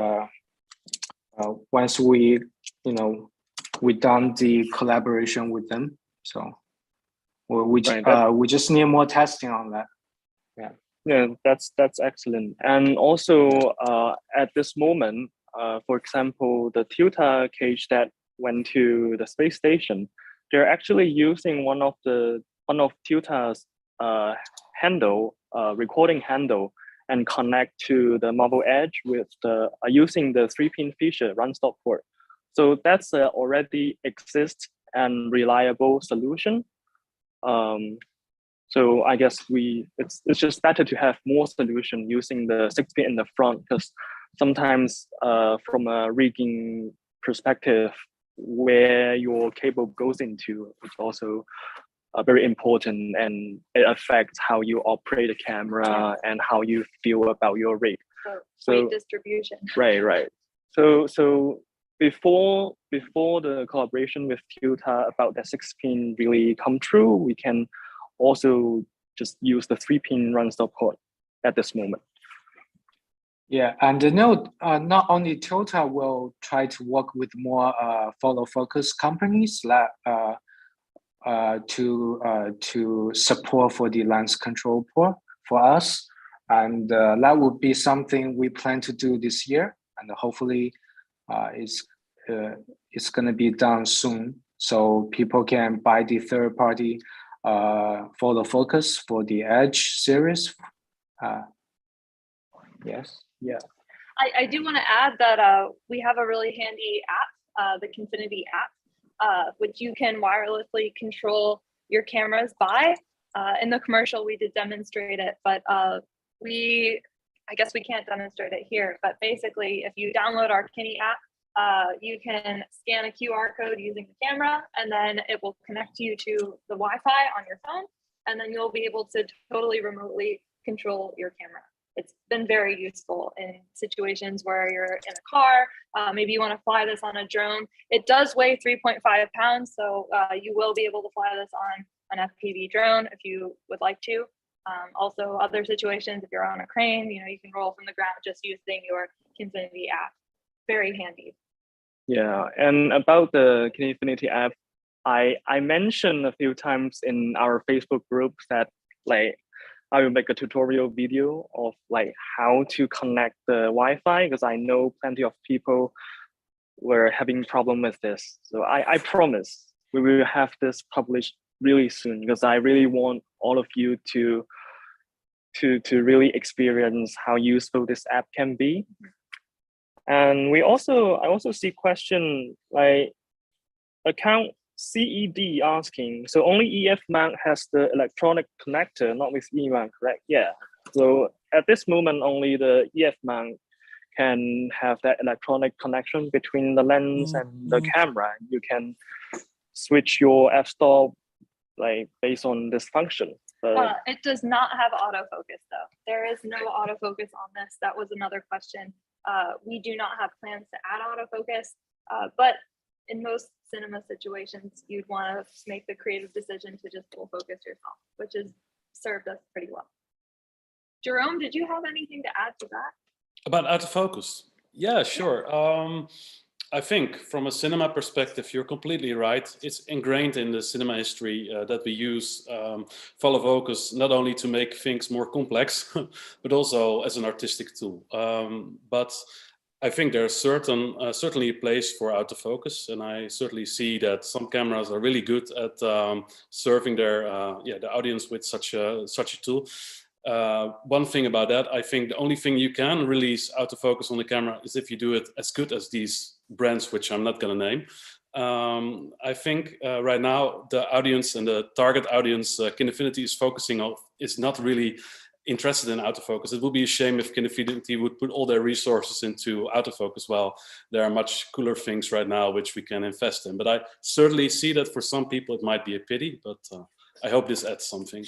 we done the collaboration with them. So we just need more testing on that. Yeah. Yeah, that's excellent. And also at this moment, for example, the tilter cage that went to the space station, they're actually using one of tilter's handle, recording handle, and connect to the Mavo Edge with the using the 3-pin feature run stop port. So that's already exist and reliable solution. So I guess it's just better to have more solution using the 6-pin in the front, because sometimes from a rigging perspective, where your cable goes into is also very important, and it affects how you operate the camera and how you feel about your rig. So weight distribution. Right. So before the collaboration with Tilta about the 6-pin really come true, we can also just use the 3-pin run stop port at this moment. Yeah, and note, not only Tilta will try to work with more follow focus companies to support for the lens control port for us, and that would be something we plan to do this year, and hopefully it's going to be done soon, so people can buy the third-party follow focus for the Edge series. Yes. Yeah. I do want to add that we have a really handy app, the Confinity app, which you can wirelessly control your cameras by. In the commercial, we did demonstrate it, but I guess we can't demonstrate it here. But basically, if you download our Kine app, you can scan a QR code using the camera, and then it will connect you to the Wi-Fi on your phone, and then you'll be able to totally remotely control your camera. It's been very useful in situations where you're in a car, maybe you want to fly this on a drone. It does weigh 3.5 pounds, so you will be able to fly this on an FPV drone if you would like to. Also, other situations, if you're on a crane, you can roll from the ground just using your Kinefinity app. Very handy. Yeah, and about the Kinefinity app, I mentioned a few times in our Facebook groups that I will make a tutorial video of how to connect the Wi-Fi, because I know plenty of people were having problem with this. So I promise we will have this published really soon, because I really want all of you to really experience how useful this app can be. And I also see question like account CED asking, so only EF mount has the electronic connector, not with E mount, correct? Yeah. So at this moment, only the EF mount can have that electronic connection between the lens and the camera. You can switch your f-stop based on this function. It does not have autofocus though. There is no autofocus on this. That was another question. We do not have plans to add autofocus, but in most cinema situations, you'd want to make the creative decision to just full focus yourself, which has served us pretty well. Jerome, did you have anything to add to that? About autofocus? Yeah, sure. I think from a cinema perspective, you're completely right. It's ingrained in the cinema history that we use follow focus not only to make things more complex, but also as an artistic tool. But I think there's certainly a place for autofocus, and I certainly see that some cameras are really good at serving their the audience with such a tool. One thing about that, I think the only thing you can release autofocus on the camera is if you do it as good as these brands, which I'm not going to name. I think right now the audience and the target audience Kinefinity is focusing on is not really interested in autofocus. It would be a shame if Kinefinity would put all their resources into autofocus. Well, there are much cooler things right now which we can invest in. But I certainly see that for some people it might be a pity, but I hope this adds something.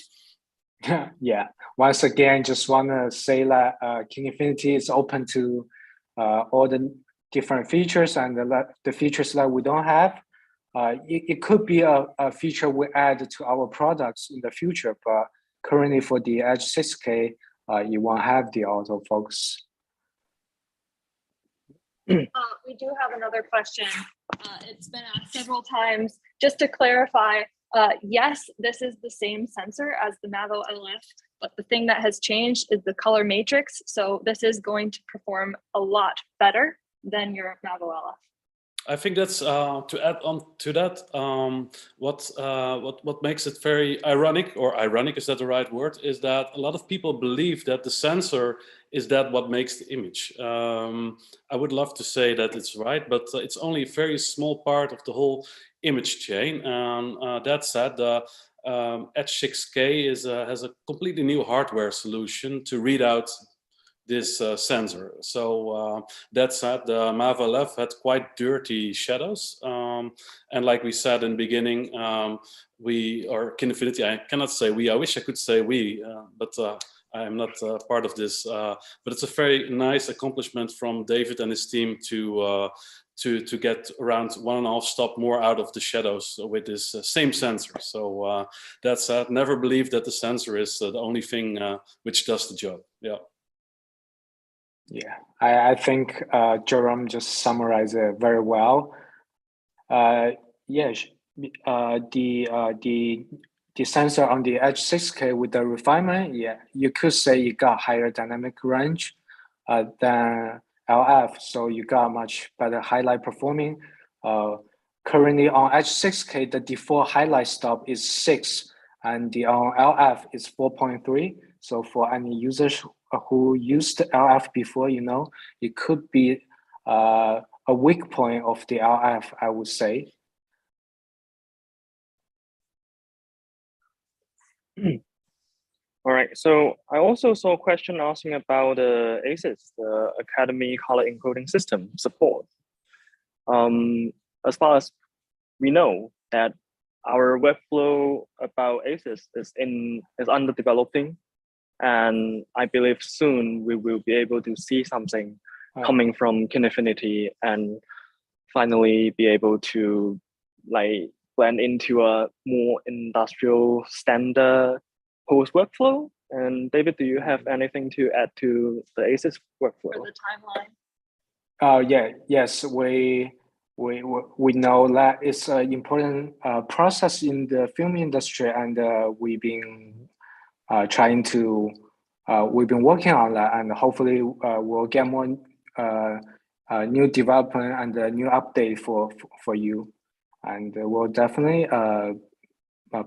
Yeah. Once again, just want to say that Kinefinity is open to all the different features and the features that we don't have. It could be a feature we add to our products in the future, but currently for the Edge 6K, you won't have the autofocus. We do have another question. It's been asked several times. Just to clarify, yes, this is the same sensor as the Mavo LF, but the thing that has changed is the color matrix. So this is going to perform a lot better than your Mavo LF. I think that's to add on to that. What makes it very ironic, or ironic is that the right word, is that a lot of people believe that the sensor is that what makes the image. I would love to say that it's right, but it's only a very small part of the whole image chain. And that said, the Edge 6K has a completely new hardware solution to read out this sensor. So that said, the Mavo LF had quite dirty shadows. And like we said in the beginning, we, or Kinefinity, I cannot say we, I wish I could say we, but I am not part of this. But it's a very nice accomplishment from David and his team to get around 1.5 stop more out of the shadows with this same sensor. So that's never believe that the sensor is the only thing which does the job. Yeah. Yeah, I think Jerome just summarized it very well. Yes, the sensor on the Edge 6K with the refinement, yeah, you could say it got higher dynamic range than LF, so you got much better highlight performing. Currently on Edge 6K, the default highlight stop is 6, and the on LF is 4.3. So for any users who used LF before, you know, it could be a weak point of the LF, I would say. All right, so I also saw a question asking about the ACES, the Academy Color Encoding System support. As far as we know that our workflow about ACES is under developing, and I believe soon we will be able to see something coming from Kinefinity and finally be able to like blend into a more industrial standard post workflow. And David, do you have anything to add to the ACES workflow? For the timeline. Yeah, yes, we know that it's an important process in the film industry, and we've been trying to we've been working on that, and hopefully we'll get more new development and a new update for you, and we'll definitely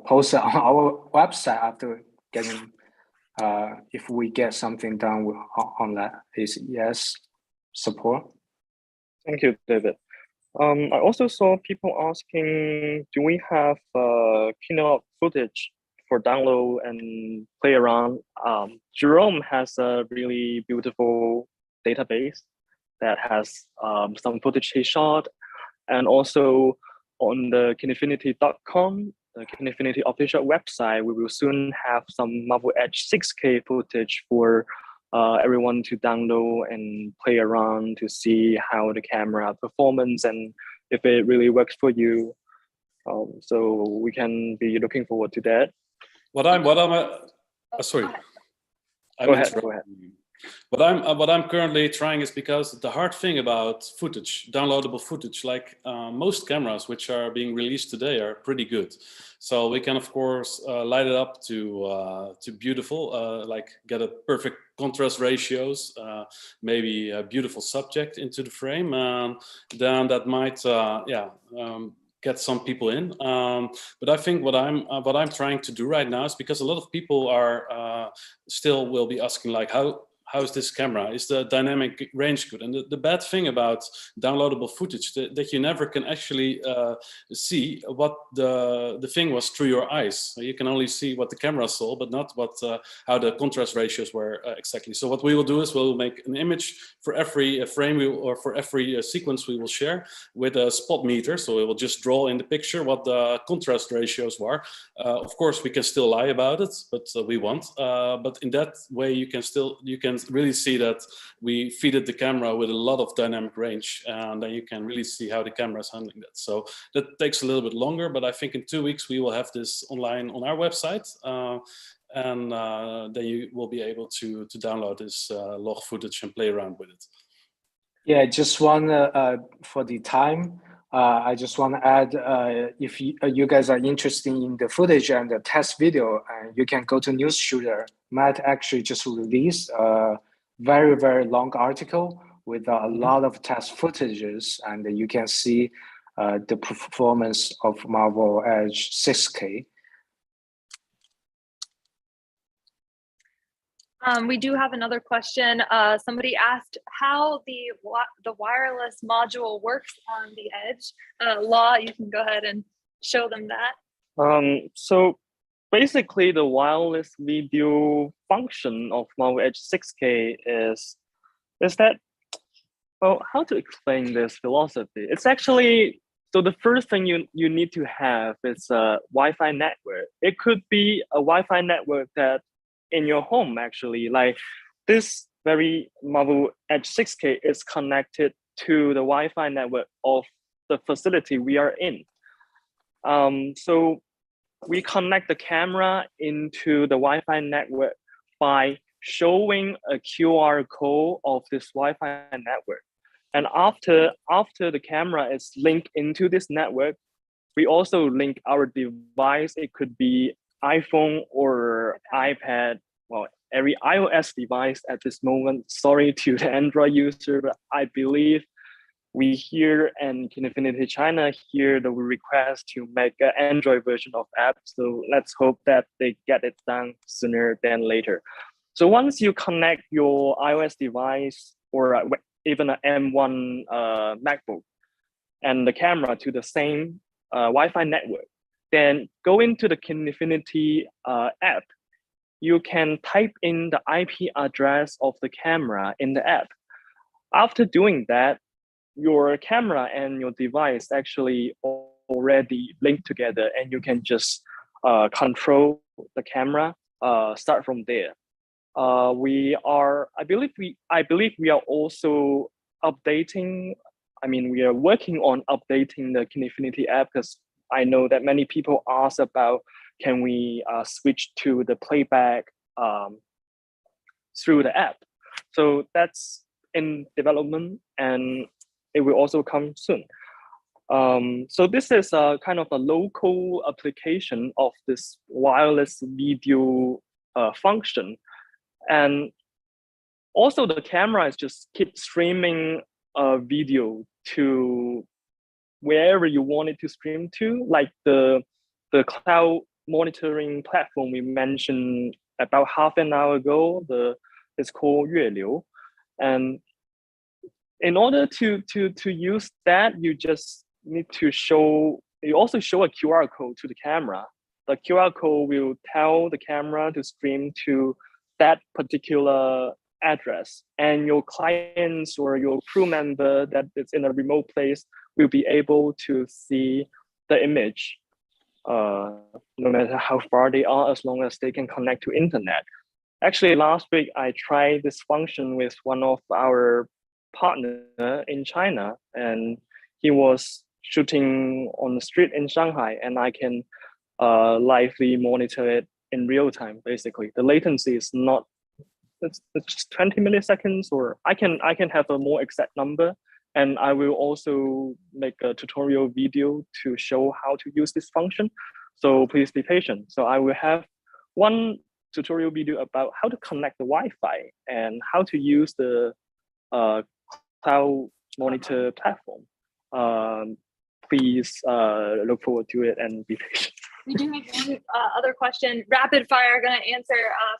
post it on our website after getting if we get something done on that ACES support. Thank you, David. I also saw people asking, do we have keynote footage for download and play around? Jerome has a really beautiful database that has some footage he shot, and also on the kinefinity.com, the Kinefinity official website, we will soon have some Mavo Edge 6K footage for everyone to download and play around to see how the camera performance and if it really works for you. So we can be looking forward to that. Sorry. Go ahead. What I'm currently trying is, because the hard thing about footage, downloadable footage, like most cameras which are being released today are pretty good. So we can of course light it up to beautiful, like get a perfect contrast ratios, maybe a beautiful subject into the frame, then that might get some people in. But I think what I'm trying to do right now is, because a lot of people are still will be asking like, how's this camera? Is the dynamic range good? And the bad thing about downloadable footage that you never can actually see what the thing was through your eyes. You can only see what the camera saw, but not what how the contrast ratios were exactly. So what we will do is we'll make an image for every frame or for every sequence we will share with a spot meter. So we will just draw in the picture what the contrast ratios were. Of course, we can still lie about it, but we won't. But in that way, you can really see that we feeded the camera with a lot of dynamic range, and then you can really see how the camera is handling that. So that takes a little bit longer, but I think in 2 weeks we will have this online on our website, and then you will be able to download this log footage and play around with it. Yeah, just one for the time. I just want to add, if you guys are interested in the footage and the test video, you can go to Newsshooter. Matt actually just released a very, very long article with a lot of test footages, and you can see the performance of Mavo Edge 6K. We do have another question. Somebody asked how the wireless module works on the Edge. Law, you can go ahead and show them that. So basically, the wireless video function of Mavo Edge 6K is that, well, how to explain this philosophy? It's actually, so the first thing you need to have is a Wi-Fi network. It could be a Wi-Fi network that in your home, actually, like this very Mavo Edge 6K is connected to the Wi-Fi network of the facility we are in. So we connect the camera into the Wi-Fi network by showing a QR code of this Wi-Fi network. And after the camera is linked into this network, we also link our device. It could be iPhone or iPad, well, every iOS device at this moment. Sorry to the Android user, but I believe we here in Kinefinity China hear the request to make an Android version of app. So let's hope that they get it done sooner than later. So once you connect your iOS device or even an M1 MacBook and the camera to the same Wi-Fi network, then go into the Kinefinity app. You can type in the IP address of the camera in the app. After doing that, your camera and your device actually already linked together, and you can just control the camera, start from there. I believe we are also updating. I mean, we are working on updating the Kinefinity app, because I know that many people ask about, can we switch to the playback through the app? So that's in development, and it will also come soon. So this is a kind of a local application of this wireless video function. And also the camera is just keep streaming a video to wherever you want it to stream to, like the cloud monitoring platform we mentioned about half an hour ago. It's called Yueliu. And in order to use that, you just need to also show a QR code to the camera. The QR code will tell the camera to stream to that particular address, and your clients or your crew member that is in a remote place will be able to see the image, no matter how far they are, as long as they can connect to internet. Actually, last week I tried this function with one of our partners in China, and he was shooting on the street in Shanghai, and I can lively monitor it in real time. Basically, the latency is not, it's just 20 milliseconds, or I can have a more exact number, and I will also make a tutorial video to show how to use this function. So please be patient. So I will have one tutorial video about how to connect the Wi-Fi and how to use the cloud monitor platform. Please look forward to it and be patient. We do have one other question, rapid fire, going to answer.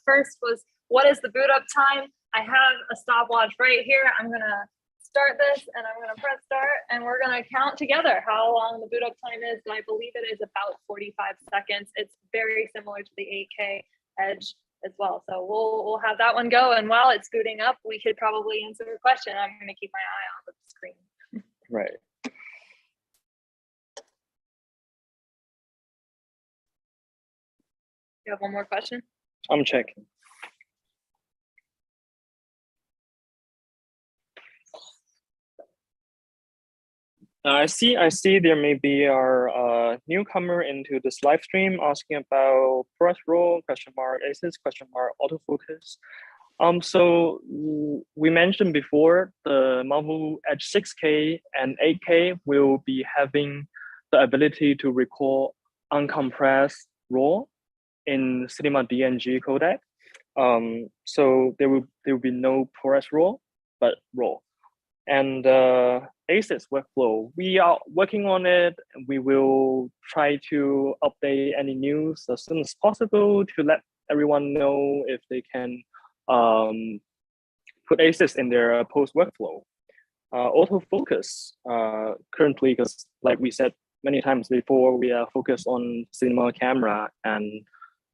First was, what is the boot up time? I have a stopwatch right here. I'm going to start this and I'm going to press start and we're going to count together how long the boot up time is. And I believe it is about 45 seconds. It's very similar to the 8K Edge as well. So we'll have that one go. And while it's booting up, we could probably answer a question. I'm going to keep my eye on the screen. Right. You have one more question? I'm checking. I see there may be our newcomer into this live stream asking about press roll, question mark, ACES, question mark, autofocus. So we mentioned before the Mavo Edge 6K and 8K will be having the ability to record uncompressed RAW in Cinema DNG codec. So there will be no ProRes RAW, but RAW. And ACES workflow, we are working on it. We will try to update any news as soon as possible to let everyone know if they can put ACES in their post workflow. Autofocus, currently, because like we said many times before, we are focused on cinema camera, and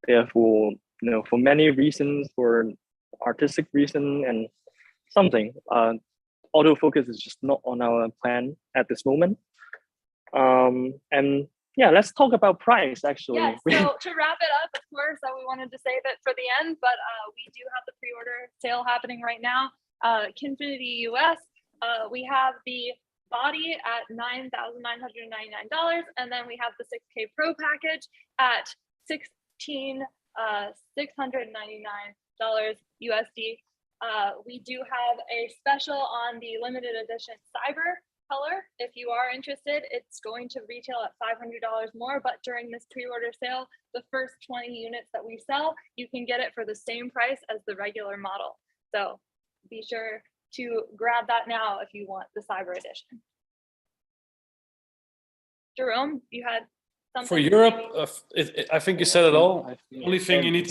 therefore, for many reasons, for artistic reason and something, autofocus is just not on our plan at this moment. And yeah, let's talk about price actually. Yeah, so to wrap it up, of course, we wanted to save it for the end, but we do have the pre-order sale happening right now. Confinity US, we have the body at $9,999, and then we have the 6K Pro package at $16,699 USD. We do have a special on the limited edition cyber color. If you are interested, it's going to retail at $500 more, but during this pre-order sale, the first 20 units that we sell, you can get it for the same price as the regular model. So be sure to grab that now if you want the cyber edition. Jerome, you had something? For Europe, I think you said it all. The only thing you need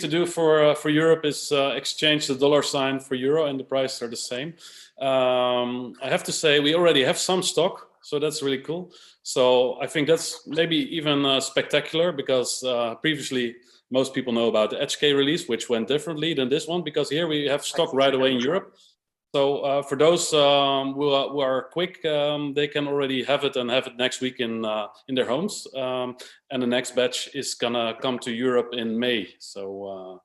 to do for Europe is exchange the dollar sign for euro, and the prices are the same. I have to say we already have some stock, so that's really cool. So I think that's maybe even spectacular, because previously most people know about the HK release, which went differently than this one, because here we have stock right away in Europe. So for those who are quick, they can already have it and have it next week in their homes. And the next batch is gonna come to Europe in May. So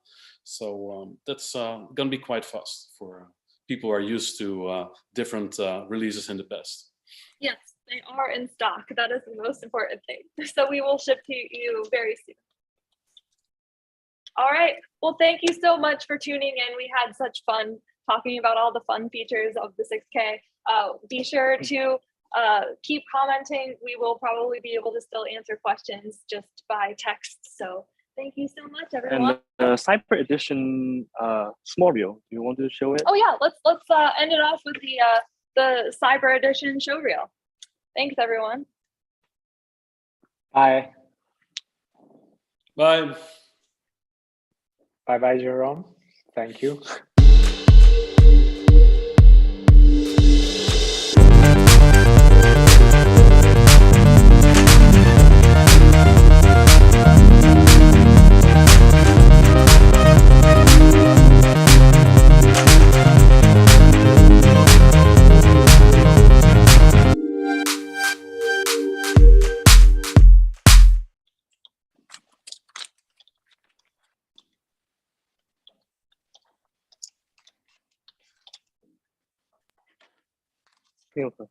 that's gonna be quite fast for people who are used to different releases in the past. Yes, they are in stock. That is the most important thing. So we will ship to you very soon. All right. Well, thank you so much for tuning in. We had such fun talking about all the fun features of the 6K. Be sure to keep commenting. We will probably be able to still answer questions just by text. So thank you so much, everyone. And the Cyber Edition small reel, do you want to show it? Oh yeah, let's end it off with the Cyber Edition show reel. Thanks, everyone. Bye. Bye. Bye, Jerome. Thank you. Beautiful.